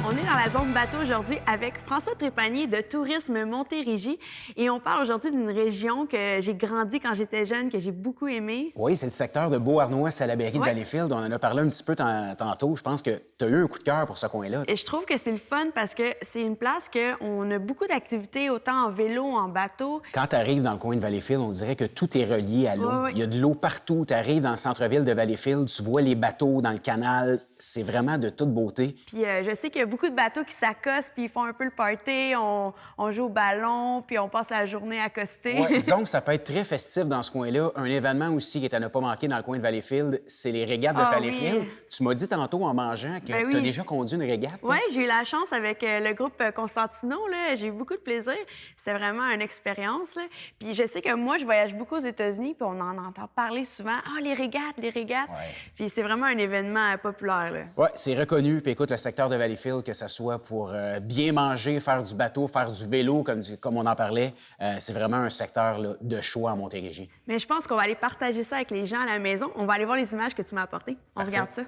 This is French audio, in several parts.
On est dans la zone bateau aujourd'hui avec François Trépanier de Tourisme Montérégie et on parle aujourd'hui d'une région que j'ai grandi quand j'étais jeune, que j'ai beaucoup aimée. Oui, c'est le secteur de Beauharnois-Salaberry de Ouais. Valleyfield. On en a parlé un petit peu tantôt. Je pense que tu as eu un coup de cœur pour ce coin-là. Et je trouve que c'est le fun parce que c'est une place qu'on a beaucoup d'activités, autant en vélo, en bateau. Quand tu arrives dans le coin de Valleyfield, on dirait que tout est relié à l'eau. Ouais, ouais. Il y a de l'eau partout. Tu arrives dans le centre-ville de Valleyfield, tu vois les bateaux dans le canal. C'est vraiment de toute beauté. Puis je sais qu'il y a beaucoup de bateaux qui s'accostent puis ils font un peu le party, on joue au ballon puis on passe la journée accostés. Ouais, disons que ça peut être très festif dans ce coin-là. Un événement aussi qui est à ne pas manquer dans le coin de Valleyfield, c'est les régates de Ah Valleyfield. oui. Tu m'as dit tantôt en mangeant que Ben tu as oui. déjà conduit une régate. Oui, j'ai eu la chance avec le groupe Constantino. Là. J'ai eu beaucoup de plaisir. C'était vraiment une expérience. Là. Puis je sais que moi, je voyage beaucoup aux États-Unis, puis on en entend parler souvent. Ah, les régates, les régates. Ouais. Puis c'est vraiment un événement populaire. Là. Oui, c'est reconnu. Puis écoute, le secteur de Valleyfield, que ce soit pour bien manger, faire du bateau, faire du vélo, comme on en parlait, c'est vraiment un secteur là, de choix en Montérégie. Mais je pense qu'on va aller partager ça avec les gens à la maison. On va aller voir les images que tu m'as apportées. On Parfait. regarde ça.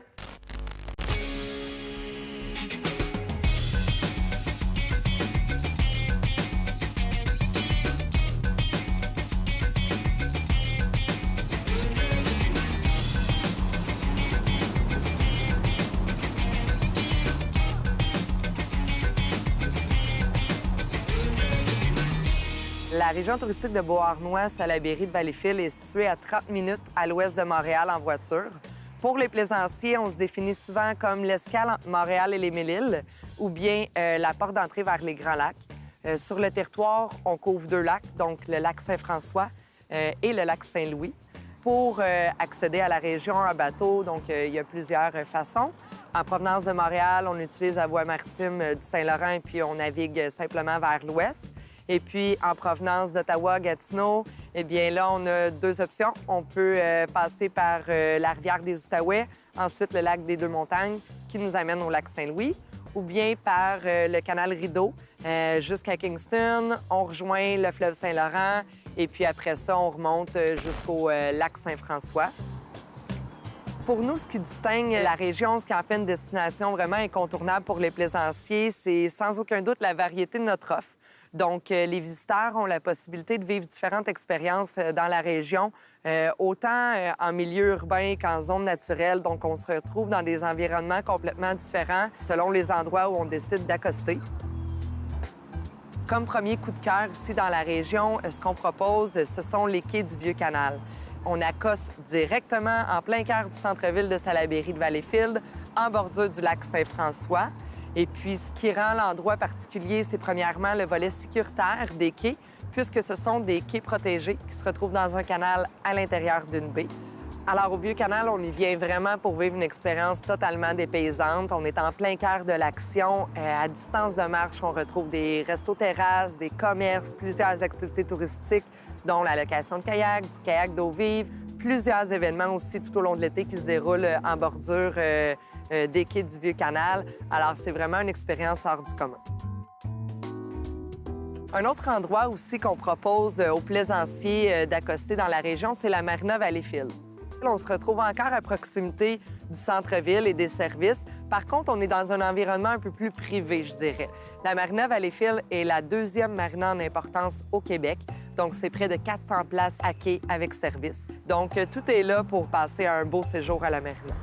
La région touristique de Beauharnois-Salaberry de Valleyfield est située à 30 minutes à l'ouest de Montréal en voiture. Pour les plaisanciers, on se définit souvent comme l'escale entre Montréal et les Mille-Îles ou bien la porte d'entrée vers les Grands Lacs. Sur le territoire, on couvre deux lacs, donc le lac Saint-François et le lac Saint-Louis. Pour accéder à la région en bateau, donc il y a plusieurs façons. En provenance de Montréal, on utilise la voie maritime du Saint-Laurent et puis on navigue simplement vers l'ouest. Et puis, en provenance d'Ottawa-Gatineau, eh bien là, on a deux options. On peut passer par la rivière des Outaouais, ensuite le lac des Deux-Montagnes, qui nous amène au lac Saint-Louis, ou bien par le canal Rideau jusqu'à Kingston. On rejoint le fleuve Saint-Laurent, et puis après ça, on remonte jusqu'au lac Saint-François. Pour nous, ce qui distingue la région, ce qui en fait une destination vraiment incontournable pour les plaisanciers, c'est sans aucun doute la variété de notre offre. Donc, les visiteurs ont la possibilité de vivre différentes expériences dans la région, autant en milieu urbain qu'en zone naturelle. Donc, on se retrouve dans des environnements complètement différents selon les endroits où on décide d'accoster. Comme premier coup de cœur ici dans la région, ce qu'on propose, ce sont les quais du Vieux-Canal. On accoste directement en plein cœur du centre-ville de Salaberry de Valleyfield, en bordure du lac Saint-François. Et puis, ce qui rend l'endroit particulier, c'est premièrement le volet sécuritaire des quais, puisque ce sont des quais protégés qui se retrouvent dans un canal à l'intérieur d'une baie. Alors, au Vieux-Canal, on y vient vraiment pour vivre une expérience totalement dépaysante. On est en plein cœur de l'action. À distance de marche, on retrouve des restos-terrasses, des commerces, plusieurs activités touristiques, dont la location de kayak, du kayak d'eau vive, plusieurs événements aussi tout au long de l'été qui se déroulent en bordure des quais du Vieux-Canal. Alors, c'est vraiment une expérience hors du commun. Un autre endroit aussi qu'on propose aux plaisanciers d'accoster dans la région, c'est la Marina Valleyfield. On se retrouve encore à proximité du centre-ville et des services. Par contre, on est dans un environnement un peu plus privé, je dirais. La Marina Valleyfield est la deuxième marina en importance au Québec. Donc, c'est près de 400 places à quai avec service. Donc, tout est là pour passer un beau séjour à la marina.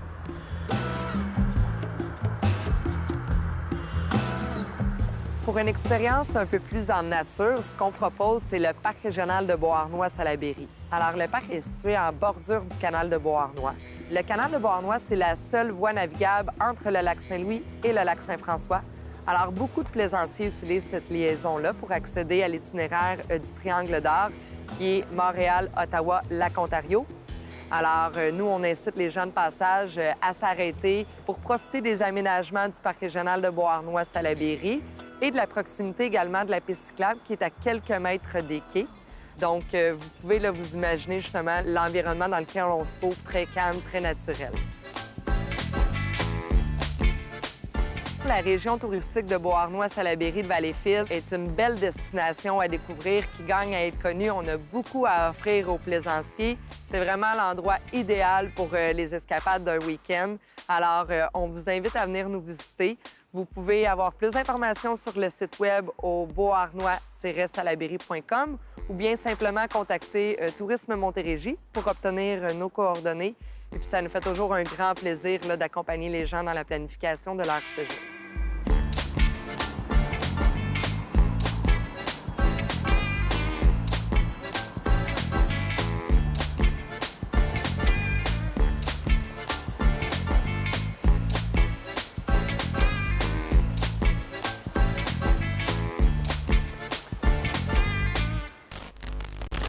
Pour une expérience un peu plus en nature, ce qu'on propose, c'est le parc régional de Beauharnois-Salaberry. Alors, le parc est situé en bordure du canal de Beauharnois. Le canal de Beauharnois, c'est la seule voie navigable entre le lac Saint-Louis et le lac Saint-François. Alors, beaucoup de plaisanciers utilisent cette liaison-là pour accéder à l'itinéraire du Triangle d'Or, qui est Montréal-Ottawa-Lac-Ontario. Alors, nous, on incite les gens de passage à s'arrêter pour profiter des aménagements du parc régional de Beauharnois-Salaberry et de la proximité également de la piste cyclable qui est à quelques mètres des quais. Donc, vous pouvez là, vous imaginer justement l'environnement dans lequel on se trouve, très calme, très naturel. La région touristique de Beauharnois-Salaberry de Valleyfield est une belle destination à découvrir qui gagne à être connue. On a beaucoup à offrir aux plaisanciers. C'est vraiment l'endroit idéal pour les escapades d'un week-end. Alors, on vous invite à venir nous visiter. Vous pouvez avoir plus d'informations sur le site web au beauharnois-salaberry.com ou bien simplement contacter Tourisme Montérégie pour obtenir nos coordonnées. Et puis ça nous fait toujours un grand plaisir là, d'accompagner les gens dans la planification de leur séjour.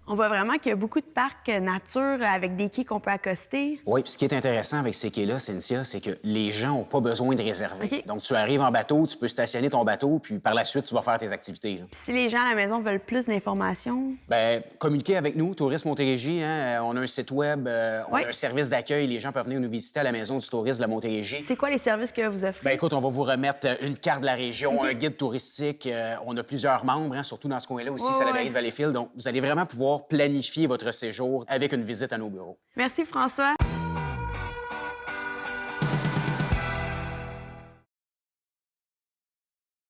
On voit vraiment qu'il y a beaucoup de parcs nature avec des quais qu'on peut accoster. Oui, puis ce qui est intéressant avec ces quais-là, Cynthia, c'est que les gens n'ont pas besoin de réserver. OK. Donc, tu arrives en bateau, tu peux stationner ton bateau, puis par la suite, tu vas faire tes activités. Là. Puis si les gens à la maison veulent plus d'informations, Bien, communiquez avec nous, Tourisme Montérégie. Hein? On a un site web, on Oui. a un service d'accueil. Les gens peuvent venir nous visiter à la Maison du tourisme de la Montérégie. c'est quoi les services que vous offrez? Bien, écoute, on va vous remettre une carte de la région, un guide touristique. On a plusieurs membres, hein, surtout dans ce coin-là aussi, Ouais, Salaberry ouais. de Valleyfield. Donc, vous allez vraiment pouvoir planifier votre séjour avec une visite à nos bureaux. Merci, François.